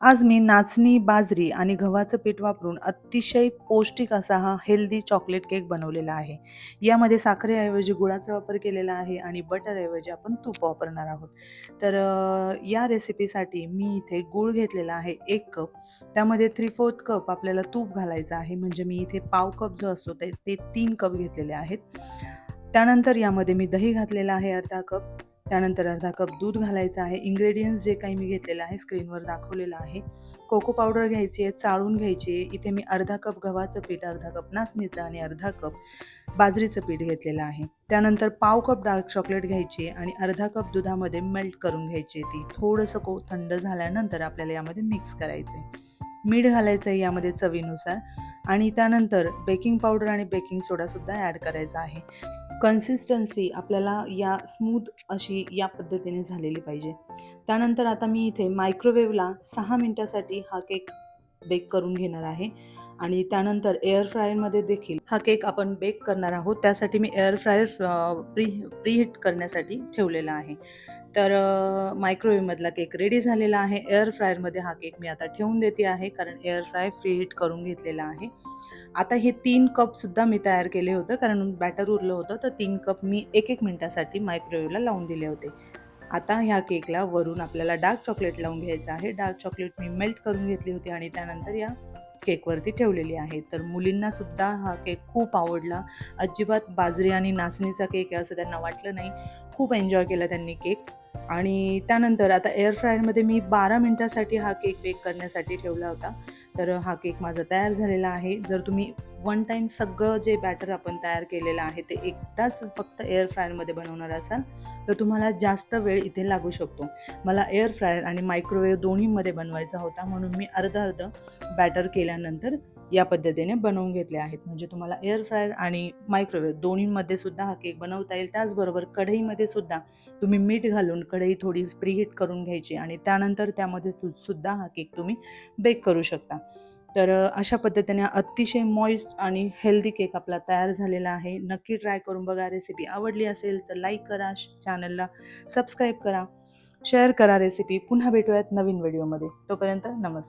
आज मी नाचणी, बाजरी आणि गव्हाचं पीठ वापरून अतिशय पौष्टिक असा हा हेल्दी चॉकलेट केक बनवलेला आहे. यामध्ये साखरेऐवजी गुळाचा वापर केलेला आहे आणि बटरऐवजी आपण तूप वापरणार आहोत. तर या रेसिपीसाठी मी इथे गूळ घेतलेला आहे 1 कप. त्यामध्ये 3/4 कप आपल्याला तूप घालायचं आहे. म्हणजे मी इथे पाव कप जो असतो ते 3 कप घेतलेले आहेत. त्यानंतर यामध्ये मी दही घातलेलं आहे अर्धा कप. त्यानंतर अर्धा कप दूध घालायचं आहे. इन्ग्रेडियंट्स जे काही मी घेतलेलं आहे स्क्रीनवर दाखवलेलं आहे. कोको पावडर घ्यायची आहे, चाळून घ्यायची आहे. इथे मी अर्धा कप गव्हाचं पीठ, अर्धा कप नाचणीचं आणि अर्धा कप बाजरीचं पीठ घेतलेलं आहे. त्यानंतर पाव कप डार्क चॉकलेट घ्यायची आहे आणि अर्धा कप दुधामध्ये मेल्ट करून घ्यायची आहे ती. थोडंसं थंड झाल्यानंतर आपल्याला यामध्ये मिक्स करायचं आहे. मीठ घालायचं आहे यामध्ये चवीनुसार आणि त्यानंतर बेकिंग पावडर आणि बेकिंग सोडासुद्धा ॲड करायचा आहे. कन्सिस्टन्सी आपल्याला या स्मूथ अशी या पद्धतीने झालेली पाहिजे. त्यानंतर आता मी इथे मायक्रोवेव्हला 6 मिनिटासाठी हा केक बेक करून घेणार आहे आणि त्यानंतर एअर फ्रायरमध्ये देखील हा केक आपण बेक करणार आहोत. त्यासाठी मी एअर फ्रायर प्रीहीट करण्यासाठी ठेवलेला आहे. तर मायक्रोवेव्हमधला केक रेडी झालेला आहे. एअर फ्रायरमध्ये हा केक मी आता ठेवून देते आहे, कारण एअर फ्राय प्रीहीट करून घेतलेला आहे. आता हे 3 कपसुद्धा मी तयार केले होतं, कारण बॅटर उरलं होतं, तर 3 कप मी 1-1 मिनिटासाठी मायक्रोवेव्हला लावून दिले होते. आता ह्या केकला वरून आपल्याला डार्क चॉकलेट लावून घ्यायचं आहे. डार्क चॉकलेट मी मेल्ट करून घेतली होती आणि त्यानंतर या केकवरती ठेवलेली आहे. तर मुलींनासुद्धा हा केक खूप आवडला. अजिबात बाजरी आणि नाचणीचा केक आहे असं त्यांना वाटलं नाही. खूप एन्जॉय केला त्यांनी केक. आणि त्यानंतर आता एअर फ्रायरमध्ये मी 12 मिनिटासाठी हा केक बेक करण्यासाठी ठेवला होता. तर हा केक माझा तयार झालेला आहे. जर तुम्ही वन टाईम सगळं जे बॅटर आपण तयार केलेलं आहे ते एकदाच फक्त एअर फ्रायरमध्ये बनवणार असाल तर तुम्हाला जास्त वेळ इथे लागू शकतो. मला एअर फ्रायर आणि मायक्रोवेव्ह दोन्हीमध्ये बनवायचा होता, म्हणून मी अर्धं बॅटर केल्यानंतर या पद्धतीने बनवून घेतले आहेत. म्हणजे तुम्हाला एअर फ्रायर आणि मायक्रोवेव्ह दोन्हीमध्ये सुद्धा हा केक बनवता येईल. त्याचबरोबर कढईमध्ये सुद्धा तुम्ही मीठ घालून कढई थोडी प्रीहीट करून घ्यायची आणि त्यानंतर त्यामध्ये सुद्धा हा केक तुम्ही बेक करू शकता. तर अशा पद्धतीने अतिशय मॉइस्ट आणि हेल्दी केक आपला तयार झालेला आहे. नक्की ट्राय करून बघा. रेसिपी आवडली असेल तर लाईक करा, चॅनलला सबस्क्राईब करा, शेअर करा रेसिपी. पुन्हा भेटूयात नवीन व्हिडिओमध्ये. तोपर्यंत नमस्कार.